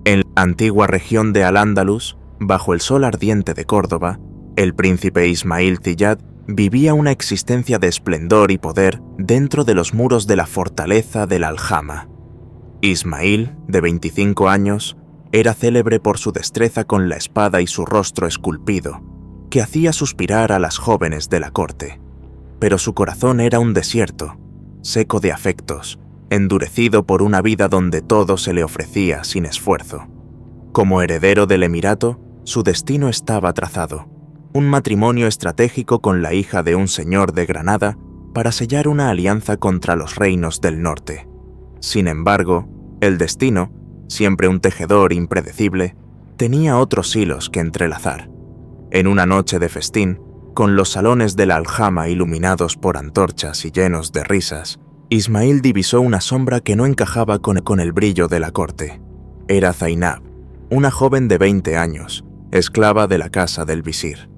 En la antigua región de Al-Ándalus, bajo el sol ardiente de Córdoba, el príncipe Ismail Tiyad vivía una existencia de esplendor y poder dentro de los muros de la fortaleza del Aljama. Ismail, de 25 años, era célebre por su destreza con la espada y su rostro esculpido, que hacía suspirar a las jóvenes de la corte. Pero su corazón era un desierto, seco de afectos, endurecido por una vida donde todo se le ofrecía sin esfuerzo. Como heredero del emirato, su destino estaba trazado: un matrimonio estratégico con la hija de un señor de Granada para sellar una alianza contra los reinos del norte. Sin embargo, el destino, siempre un tejedor impredecible, tenía otros hilos que entrelazar. En una noche de festín, con los salones de la Aljama iluminados por antorchas y llenos de risas, Ismail divisó una sombra que no encajaba con el brillo de la corte. Era Zainab, una joven de 20 años, esclava de la casa del visir.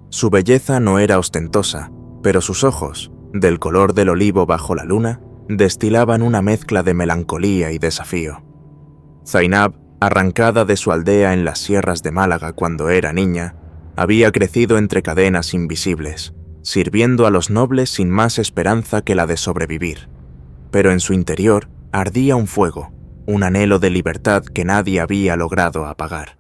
Su belleza no era ostentosa, pero sus ojos, del color del olivo bajo la luna, destilaban una mezcla de melancolía y desafío. Zainab, arrancada de su aldea en las sierras de Málaga cuando era niña, había crecido entre cadenas invisibles, sirviendo a los nobles sin más esperanza que la de sobrevivir. Pero en su interior ardía un fuego, un anhelo de libertad que nadie había logrado apagar.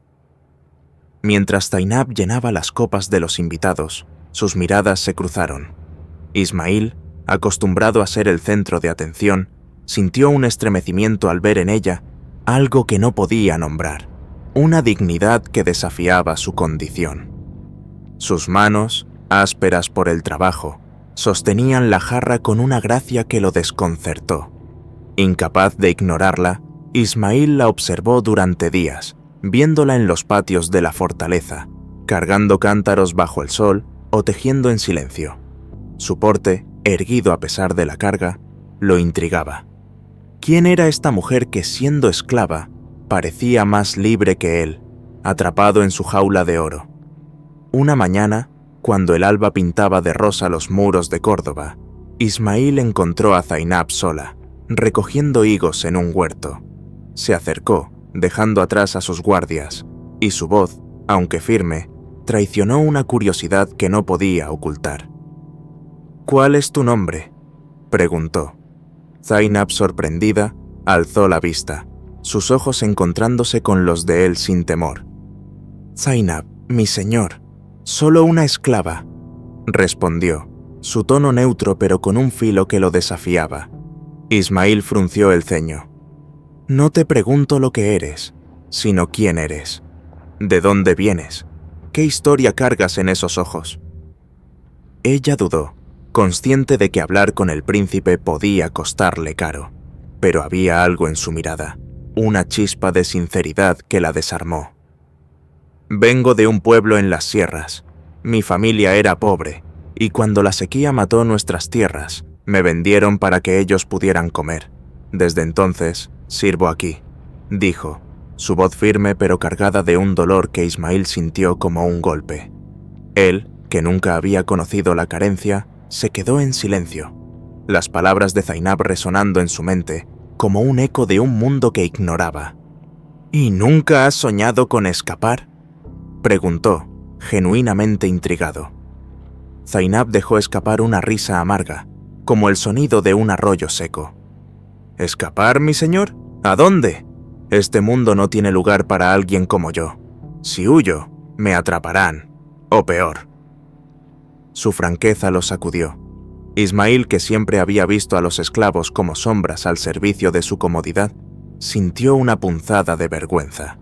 Mientras Zainab llenaba las copas de los invitados, sus miradas se cruzaron. Ismail, acostumbrado a ser el centro de atención, sintió un estremecimiento al ver en ella algo que no podía nombrar, una dignidad que desafiaba su condición. Sus manos, ásperas por el trabajo, sostenían la jarra con una gracia que lo desconcertó. Incapaz de ignorarla, Ismail la observó durante días, viéndola en los patios de la fortaleza, cargando cántaros bajo el sol o tejiendo en silencio. Su porte, erguido a pesar de la carga, lo intrigaba. ¿Quién era esta mujer que, siendo esclava, parecía más libre que él, atrapado en su jaula de oro? Una mañana, cuando el alba pintaba de rosa los muros de Córdoba, Ismail encontró a Zainab sola, recogiendo higos en un huerto. Se acercó, dejando atrás a sus guardias, y su voz, aunque firme, traicionó una curiosidad que no podía ocultar. «¿Cuál es tu nombre?», preguntó. Zainab, sorprendida, alzó la vista, sus ojos encontrándose con los de él sin temor. «Zainab, mi señor, solo una esclava», respondió, su tono neutro pero con un filo que lo desafiaba. Ismail frunció el ceño. «No te pregunto lo que eres, sino quién eres. ¿De dónde vienes? ¿Qué historia cargas en esos ojos?». Ella dudó, consciente de que hablar con el príncipe podía costarle caro, pero había algo en su mirada, una chispa de sinceridad que la desarmó. «Vengo de un pueblo en las sierras. Mi familia era pobre, y cuando la sequía mató nuestras tierras, me vendieron para que ellos pudieran comer. Desde entonces, sirvo aquí», dijo, su voz firme pero cargada de un dolor que Ismail sintió como un golpe. Él, que nunca había conocido la carencia, se quedó en silencio, las palabras de Zainab resonando en su mente como un eco de un mundo que ignoraba. «¿Y nunca has soñado con escapar?», preguntó, genuinamente intrigado. Zainab dejó escapar una risa amarga, como el sonido de un arroyo seco. «¿Escapar, mi señor? ¿A dónde? Este mundo no tiene lugar para alguien como yo. Si huyo, me atraparán, o peor». Su franqueza lo sacudió. Ismail, que siempre había visto a los esclavos como sombras al servicio de su comodidad, sintió una punzada de vergüenza.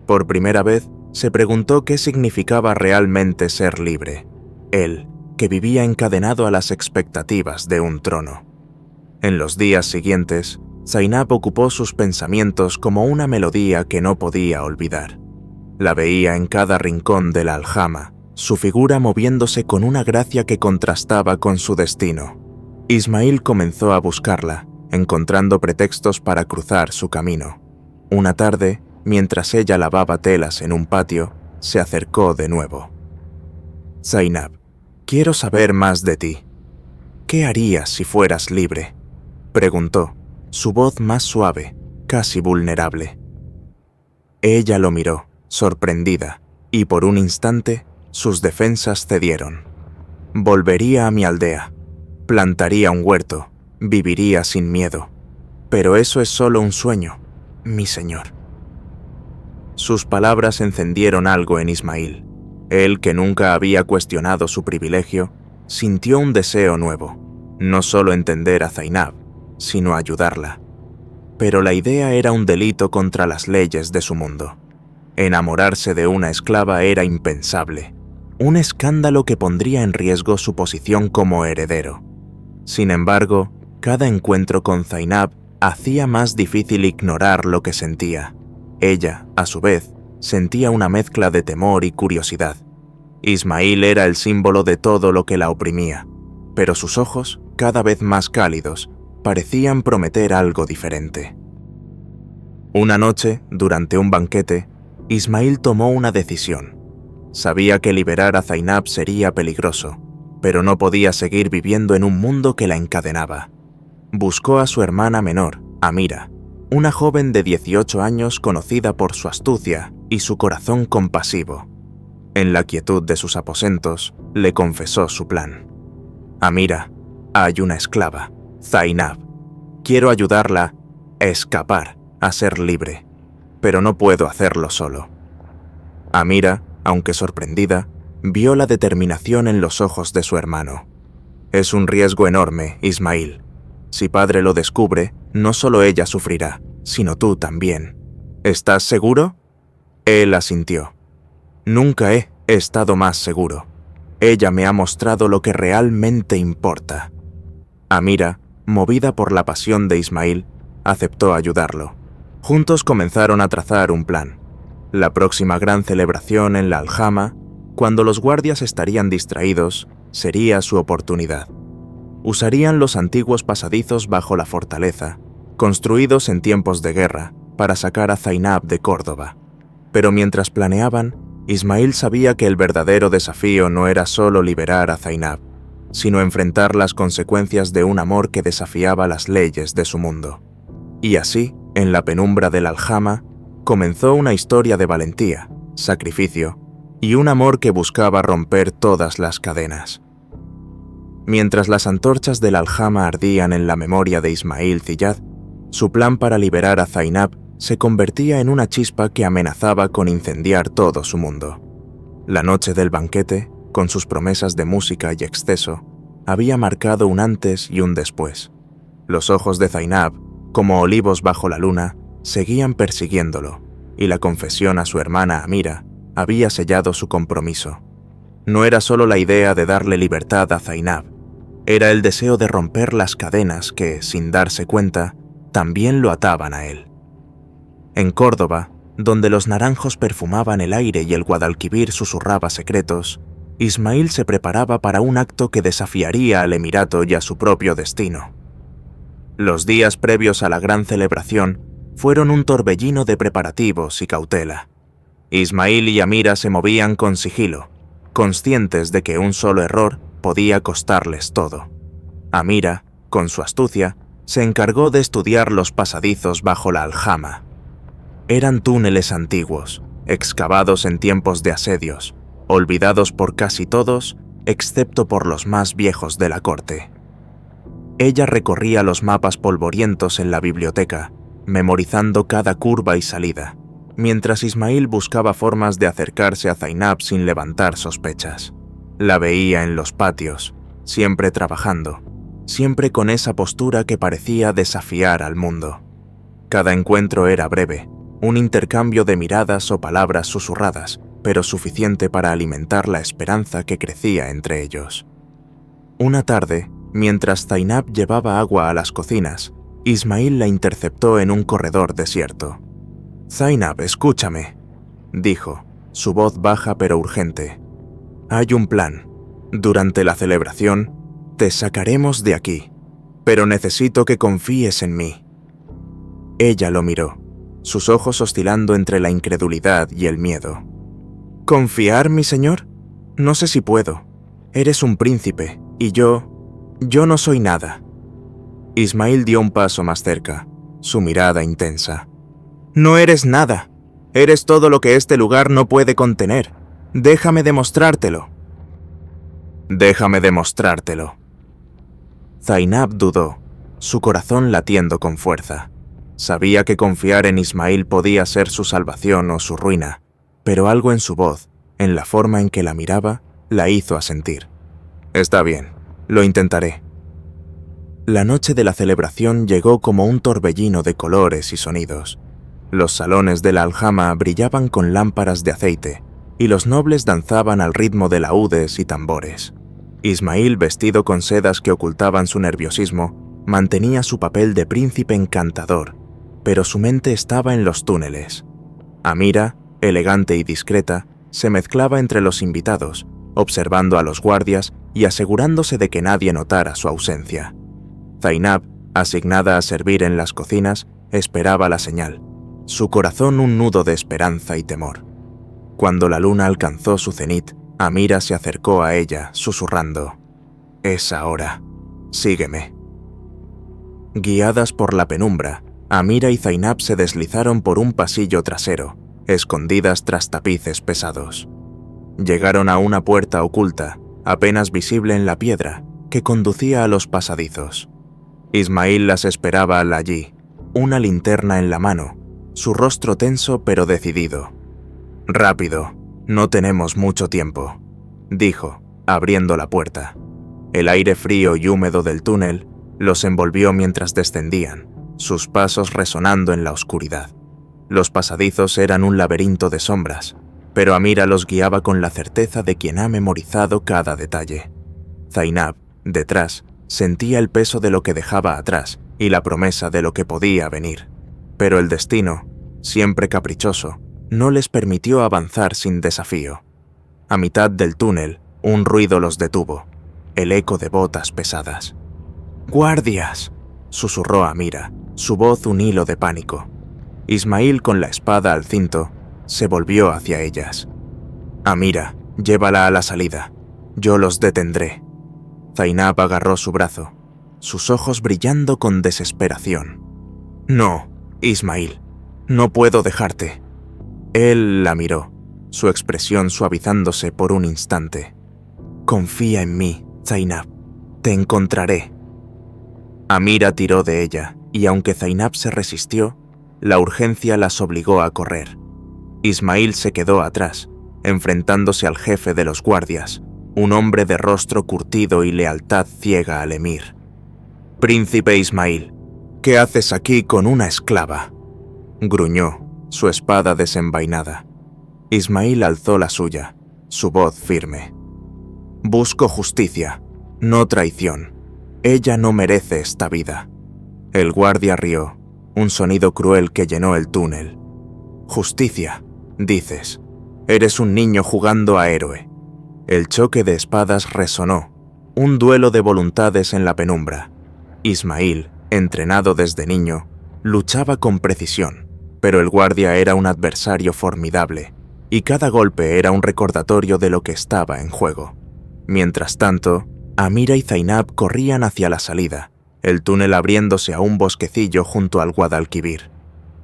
Por primera vez, se preguntó qué significaba realmente ser libre, él, que vivía encadenado a las expectativas de un trono. En los días siguientes, Zainab ocupó sus pensamientos como una melodía que no podía olvidar. La veía en cada rincón de la Aljama, su figura moviéndose con una gracia que contrastaba con su destino. Ismail comenzó a buscarla, encontrando pretextos para cruzar su camino. Una tarde, mientras ella lavaba telas en un patio, se acercó de nuevo. «Zainab, quiero saber más de ti. ¿Qué harías si fueras libre?», preguntó, su voz más suave, casi vulnerable. Ella lo miró, sorprendida, y por un instante sus defensas cedieron. Volvería a mi aldea, plantaría un huerto, viviría sin miedo. Pero eso es solo un sueño, mi señor. Sus palabras encendieron algo en Ismail. Él, que nunca había cuestionado su privilegio, sintió un deseo nuevo, no solo entender a Zainab, sino ayudarla. Pero la idea era un delito contra las leyes de su mundo. Enamorarse de una esclava era impensable, un escándalo que pondría en riesgo su posición como heredero. Sin embargo, cada encuentro con Zainab hacía más difícil ignorar lo que sentía. Ella, a su vez, sentía una mezcla de temor y curiosidad. Ismail era el símbolo de todo lo que la oprimía, pero sus ojos, cada vez más cálidos, parecían prometer algo diferente. Una noche, durante un banquete, Ismail tomó una decisión. Sabía que liberar a Zainab sería peligroso, pero no podía seguir viviendo en un mundo que la encadenaba. Buscó a su hermana menor, Amira, una joven de 18 años conocida por su astucia y su corazón compasivo. En la quietud de sus aposentos, le confesó su plan. Amira, hay una esclava, Zainab. Quiero ayudarla a escapar, a ser libre, pero no puedo hacerlo solo. Amira, aunque sorprendida, vio la determinación en los ojos de su hermano. Es un riesgo enorme, Ismail. Si padre lo descubre, no solo ella sufrirá, sino tú también. ¿Estás seguro? Él asintió. Nunca he estado más seguro. Ella me ha mostrado lo que realmente importa. Amira, movida por la pasión de Ismail, aceptó ayudarlo. Juntos comenzaron a trazar un plan. La próxima gran celebración en la aljama, cuando los guardias estarían distraídos, sería su oportunidad. Usarían los antiguos pasadizos bajo la fortaleza, construidos en tiempos de guerra, para sacar a Zainab de Córdoba. Pero mientras planeaban, Ismail sabía que el verdadero desafío no era solo liberar a Zainab, sino enfrentar las consecuencias de un amor que desafiaba las leyes de su mundo. Y así, en la penumbra de la aljama, comenzó una historia de valentía, sacrificio y un amor que buscaba romper todas las cadenas. Mientras las antorchas de la aljama ardían en la memoria de Ismail Ziyad, su plan para liberar a Zainab se convertía en una chispa que amenazaba con incendiar todo su mundo. La noche del banquete, con sus promesas de música y exceso, había marcado un antes y un después. Los ojos de Zainab, como olivos bajo la luna, seguían persiguiéndolo, y la confesión a su hermana Amira había sellado su compromiso. No era solo la idea de darle libertad a Zainab, era el deseo de romper las cadenas que, sin darse cuenta, también lo ataban a él. En Córdoba, donde los naranjos perfumaban el aire y el Guadalquivir susurraba secretos, Ismail se preparaba para un acto que desafiaría al emirato y a su propio destino. Los días previos a la gran celebración fueron un torbellino de preparativos y cautela. Ismail y Amira se movían con sigilo, conscientes de que un solo error podía costarles todo. Amira, con su astucia, se encargó de estudiar los pasadizos bajo la aljama. Eran túneles antiguos, excavados en tiempos de asedios, olvidados por casi todos, excepto por los más viejos de la corte. Ella recorría los mapas polvorientos en la biblioteca, memorizando cada curva y salida, mientras Ismail buscaba formas de acercarse a Zainab sin levantar sospechas. La veía en los patios, siempre trabajando, siempre con esa postura que parecía desafiar al mundo. Cada encuentro era breve, un intercambio de miradas o palabras susurradas, pero suficiente para alimentar la esperanza que crecía entre ellos. Una tarde, mientras Zainab llevaba agua a las cocinas, Ismail la interceptó en un corredor desierto. «Zainab, escúchame», dijo, su voz baja pero urgente. «Hay un plan. Durante la celebración, te sacaremos de aquí, pero necesito que confíes en mí». Ella lo miró, sus ojos oscilando entre la incredulidad y el miedo. «¿Confiar, mi señor? No sé si puedo. Eres un príncipe, y yo no soy nada». Ismail dio un paso más cerca, su mirada intensa. «No eres nada. Eres todo lo que este lugar no puede contener. Déjame demostrártelo. Déjame demostrártelo. Zainab dudó, su corazón latiendo con fuerza. Sabía que confiar en Ismail podía ser su salvación o su ruina, pero algo en su voz, en la forma en que la miraba, la hizo asentir. Está bien, lo intentaré. La noche de la celebración llegó como un torbellino de colores y sonidos. Los salones de la aljama brillaban con lámparas de aceite, y los nobles danzaban al ritmo de laúdes y tambores. Ismail, vestido con sedas que ocultaban su nerviosismo, mantenía su papel de príncipe encantador, pero su mente estaba en los túneles. Amira, elegante y discreta, se mezclaba entre los invitados, observando a los guardias y asegurándose de que nadie notara su ausencia. Zainab, asignada a servir en las cocinas, esperaba la señal, su corazón un nudo de esperanza y temor. Cuando la luna alcanzó su cenit, Amira se acercó a ella, susurrando: «Es ahora. Sígueme». Guiadas por la penumbra, Amira y Zainab se deslizaron por un pasillo trasero, escondidas tras tapices pesados. Llegaron a una puerta oculta, apenas visible en la piedra, que conducía a los pasadizos. Ismail las esperaba allí, una linterna en la mano, su rostro tenso pero decidido. «Rápido, no tenemos mucho tiempo», dijo, abriendo la puerta. El aire frío y húmedo del túnel los envolvió mientras descendían, sus pasos resonando en la oscuridad. Los pasadizos eran un laberinto de sombras, pero Amira los guiaba con la certeza de quien ha memorizado cada detalle. Zainab, detrás, sentía el peso de lo que dejaba atrás y la promesa de lo que podía venir. Pero el destino, siempre caprichoso, no les permitió avanzar sin desafío. A mitad del túnel, un ruido los detuvo, el eco de botas pesadas. «¡Guardias!», susurró Amira, su voz un hilo de pánico. Ismail, con la espada al cinto, se volvió hacia ellas. «Amira, llévala a la salida. Yo los detendré». Zainab agarró su brazo, sus ojos brillando con desesperación. «No, Ismail, no puedo dejarte». Él la miró, su expresión suavizándose por un instante. «Confía en mí, Zainab. Te encontraré». Amira tiró de ella, y aunque Zainab se resistió, la urgencia las obligó a correr. Ismail se quedó atrás, enfrentándose al jefe de los guardias, un hombre de rostro curtido y lealtad ciega al emir. «Príncipe Ismail, ¿qué haces aquí con una esclava?», gruñó, su espada desenvainada. Ismail alzó la suya, su voz firme. «Busco justicia, no traición. Ella no merece esta vida». El guardia rió, un sonido cruel que llenó el túnel. «Justicia, dices. Eres un niño jugando a héroe». El choque de espadas resonó, un duelo de voluntades en la penumbra. Ismail, entrenado desde niño, luchaba con precisión, pero el guardia era un adversario formidable, y cada golpe era un recordatorio de lo que estaba en juego. Mientras tanto, Amira y Zainab corrían hacia la salida, el túnel abriéndose a un bosquecillo junto al Guadalquivir.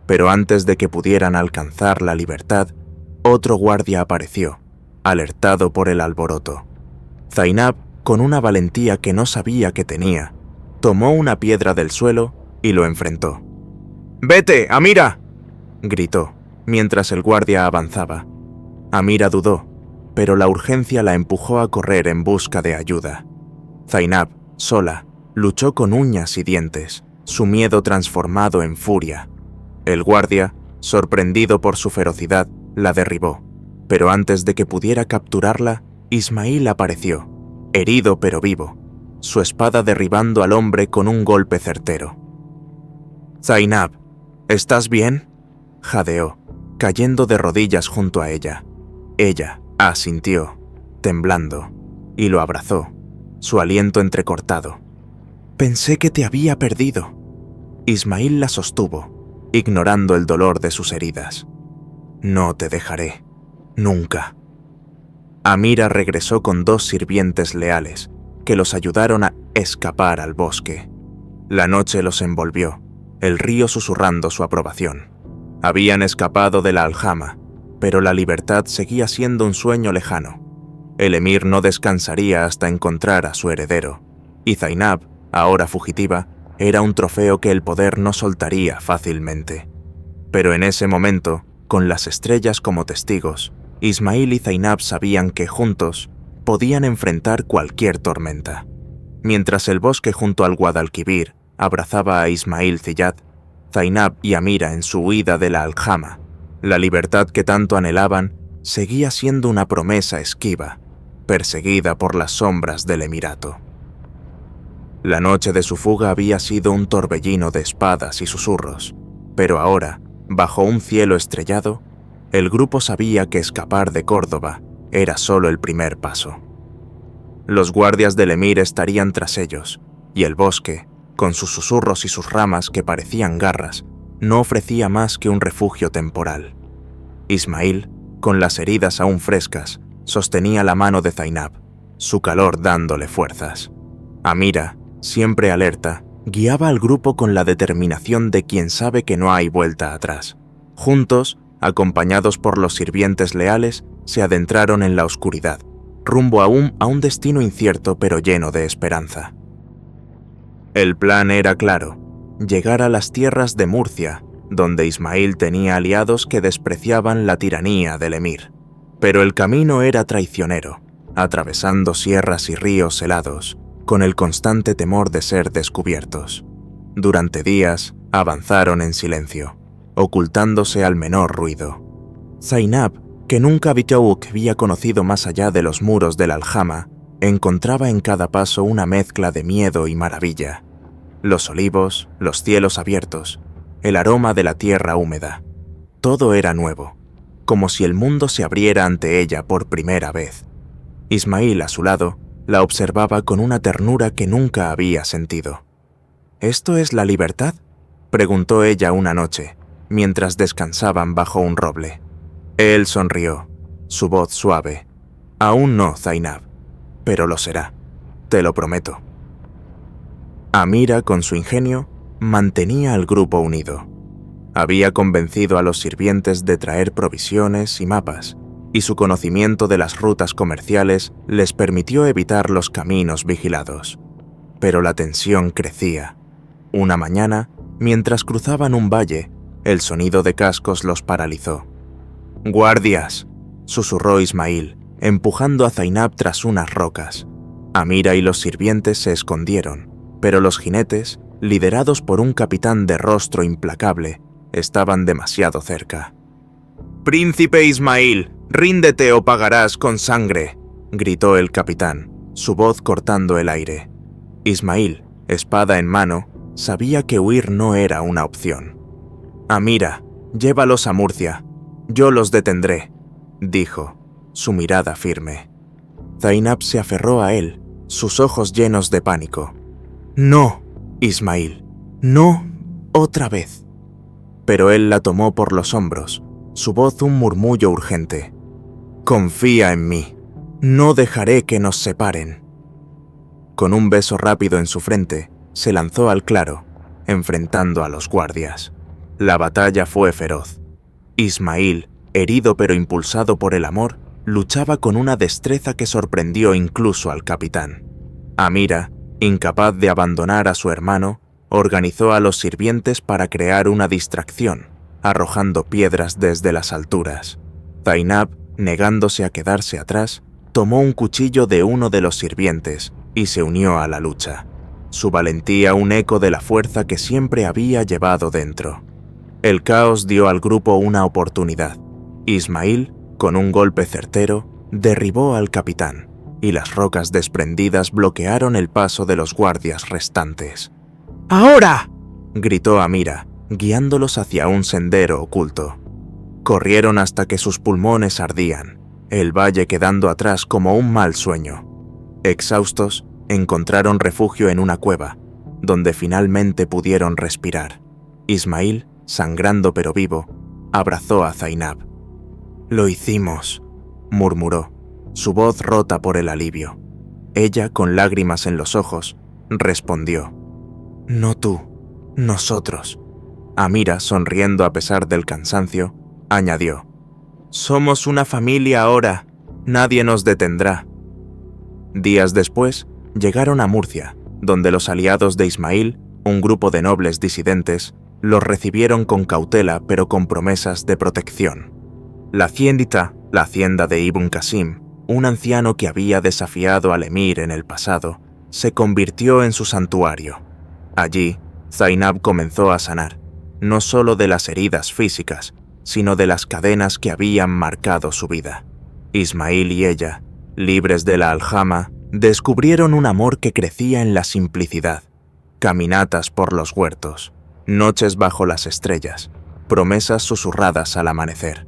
Pero antes de que pudieran alcanzar la libertad, otro guardia apareció, alertado por el alboroto. Zainab, con una valentía que no sabía que tenía, tomó una piedra del suelo y lo enfrentó. «¡Vete, Amira!», gritó, mientras el guardia avanzaba. Amira dudó, pero la urgencia la empujó a correr en busca de ayuda. Zainab, sola, luchó con uñas y dientes, su miedo transformado en furia. El guardia, sorprendido por su ferocidad, la derribó, pero antes de que pudiera capturarla, Ismail apareció, herido pero vivo, su espada derribando al hombre con un golpe certero. «Zainab, ¿estás bien?», jadeó, cayendo de rodillas junto a ella. Ella asintió, temblando, y lo abrazó, su aliento entrecortado. «Pensé que te había perdido». Ismail la sostuvo, ignorando el dolor de sus heridas. «No te dejaré, nunca». Amira regresó con 2 sirvientes leales, que los ayudaron a escapar al bosque. La noche los envolvió, el río susurrando su aprobación. Habían escapado de la aljama, pero la libertad seguía siendo un sueño lejano. El emir no descansaría hasta encontrar a su heredero, y Zainab, ahora fugitiva, era un trofeo que el poder no soltaría fácilmente. Pero en ese momento, con las estrellas como testigos, Ismail y Zainab sabían que juntos podían enfrentar cualquier tormenta. Mientras el bosque junto al Guadalquivir abrazaba a Ismail Ziyad, Zainab y Amira en su huida de la aljama, la libertad que tanto anhelaban seguía siendo una promesa esquiva, perseguida por las sombras del emirato. La noche de su fuga había sido un torbellino de espadas y susurros, pero ahora, bajo un cielo estrellado, el grupo sabía que escapar de Córdoba era solo el primer paso. Los guardias del emir estarían tras ellos, y el bosque, con sus susurros y sus ramas que parecían garras, no ofrecía más que un refugio temporal. Ismail, con las heridas aún frescas, sostenía la mano de Zainab, su calor dándole fuerzas. Amira, siempre alerta, guiaba al grupo con la determinación de quien sabe que no hay vuelta atrás. Juntos, acompañados por los sirvientes leales, se adentraron en la oscuridad, rumbo aún a un destino incierto pero lleno de esperanza. El plan era claro: llegar a las tierras de Murcia, donde Ismail tenía aliados que despreciaban la tiranía del emir. Pero el camino era traicionero, atravesando sierras y ríos helados, con el constante temor de ser descubiertos. Durante días avanzaron en silencio, ocultándose al menor ruido. Zainab, que nunca había conocido más allá de los muros de la aljama, encontraba en cada paso una mezcla de miedo y maravilla. Los olivos, los cielos abiertos, el aroma de la tierra húmeda. Todo era nuevo, como si el mundo se abriera ante ella por primera vez. Ismail, a su lado, la observaba con una ternura que nunca había sentido. ¿Esto es la libertad?, preguntó ella una noche, mientras descansaban bajo un roble. Él sonrió, su voz suave. Aún no, Zainab, pero lo será, te lo prometo. Amira, con su ingenio, mantenía al grupo unido. Había convencido a los sirvientes de traer provisiones y mapas, y su conocimiento de las rutas comerciales les permitió evitar los caminos vigilados. Pero la tensión crecía. Una mañana, mientras cruzaban un valle, el sonido de cascos los paralizó. «¡Guardias!», susurró Ismail, empujando a Zainab tras unas rocas. Amira y los sirvientes se escondieron, pero los jinetes, liderados por un capitán de rostro implacable, estaban demasiado cerca. «¡Príncipe Ismail, ríndete o pagarás con sangre!», gritó el capitán, su voz cortando el aire. Ismail, espada en mano, sabía que huir no era una opción. «Amira, llévalos a Murcia, yo los detendré», dijo, su mirada firme. Zainab se aferró a él, sus ojos llenos de pánico. «No, Ismail, no otra vez». Pero él la tomó por los hombros, su voz un murmullo urgente. «Confía en mí, no dejaré que nos separen». Con un beso rápido en su frente, se lanzó al claro, enfrentando a los guardias. La batalla fue feroz. Ismail, herido pero impulsado por el amor, luchaba con una destreza que sorprendió incluso al capitán. Amira, incapaz de abandonar a su hermano, organizó a los sirvientes para crear una distracción, arrojando piedras desde las alturas. Zainab, negándose a quedarse atrás, tomó un cuchillo de uno de los sirvientes y se unió a la lucha. Su valentía un eco de la fuerza que siempre había llevado dentro. El caos dio al grupo una oportunidad. Ismail, con un golpe certero, derribó al capitán, y las rocas desprendidas bloquearon el paso de los guardias restantes. «¡Ahora!», gritó Amira, guiándolos hacia un sendero oculto. Corrieron hasta que sus pulmones ardían, el valle quedando atrás como un mal sueño. Exhaustos, encontraron refugio en una cueva, donde finalmente pudieron respirar. Ismail, sangrando pero vivo, abrazó a Zainab. «Lo hicimos», murmuró, su voz rota por el alivio. Ella, con lágrimas en los ojos, respondió: «No tú, nosotros. Amira, sonriendo a pesar del cansancio, añadió: «Somos una familia ahora, nadie nos detendrá». Días después, llegaron a Murcia, donde los aliados de Ismail, un grupo de nobles disidentes, los recibieron con cautela pero con promesas de protección. La hacienda de Ibn Qasim, un anciano que había desafiado al emir en el pasado, se convirtió en su santuario. Allí, Zainab comenzó a sanar, no solo de las heridas físicas, sino de las cadenas que habían marcado su vida. Ismail y ella, libres de la aljama, descubrieron un amor que crecía en la simplicidad, caminatas por los huertos, noches bajo las estrellas, promesas susurradas al amanecer.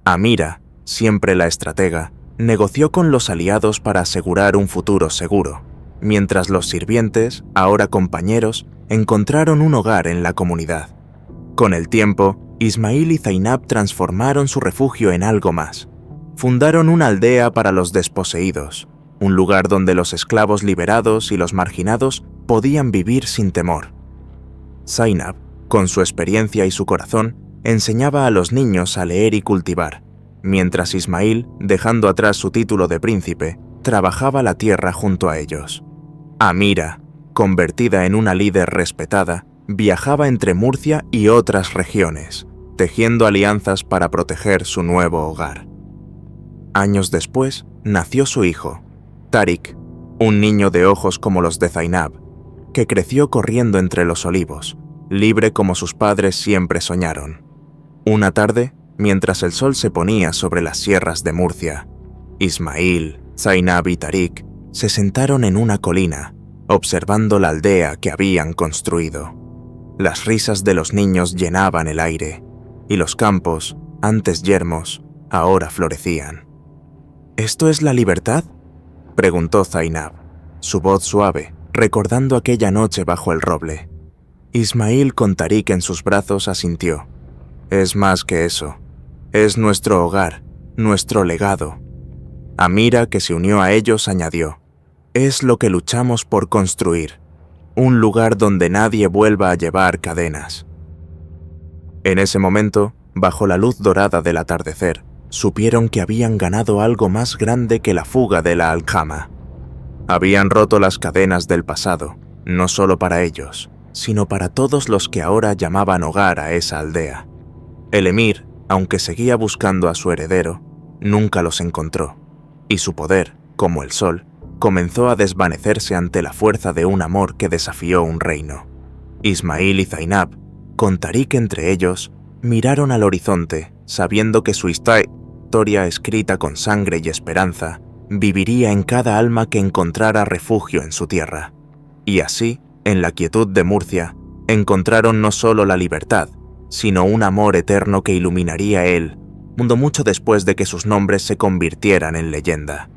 Amira, siempre la estratega, negoció con los aliados para asegurar un futuro seguro, mientras los sirvientes, ahora compañeros, encontraron un hogar en la comunidad. Con el tiempo, Ismail y Zainab transformaron su refugio en algo más. Fundaron una aldea para los desposeídos, un lugar donde los esclavos liberados y los marginados podían vivir sin temor. Zainab, con su experiencia y su corazón, enseñaba a los niños a leer y cultivar, mientras Ismail, dejando atrás su título de príncipe, trabajaba la tierra junto a ellos. Amira, convertida en una líder respetada, viajaba entre Murcia y otras regiones, tejiendo alianzas para proteger su nuevo hogar. Años después, nació su hijo, Tariq, un niño de ojos como los de Zainab, que creció corriendo entre los olivos, libre como sus padres siempre soñaron. Una tarde, mientras el sol se ponía sobre las sierras de Murcia, Ismail, Zainab y Tariq se sentaron en una colina, observando la aldea que habían construido. Las risas de los niños llenaban el aire, y los campos, antes yermos, ahora florecían. «¿Esto es la libertad?», preguntó Zainab, su voz suave, recordando aquella noche bajo el roble. Ismail, con Tariq en sus brazos, asintió. «Es más que eso. Es nuestro hogar, nuestro legado». Amira, que se unió a ellos, añadió: «Es lo que luchamos por construir, un lugar donde nadie vuelva a llevar cadenas». En ese momento, bajo la luz dorada del atardecer, supieron que habían ganado algo más grande que la fuga de la aljama. Habían roto las cadenas del pasado, no solo para ellos, sino para todos los que ahora llamaban hogar a esa aldea. El emir, aunque seguía buscando a su heredero, nunca los encontró, y su poder, como el sol, comenzó a desvanecerse ante la fuerza de un amor que desafió un reino. Ismail y Zainab, con Tariq entre ellos, miraron al horizonte, sabiendo que su historia escrita con sangre y esperanza viviría en cada alma que encontrara refugio en su tierra. Y así, en la quietud de Murcia, encontraron no solo la libertad, sino un amor eterno que iluminaría el mundo mucho después de que sus nombres se convirtieran en leyenda.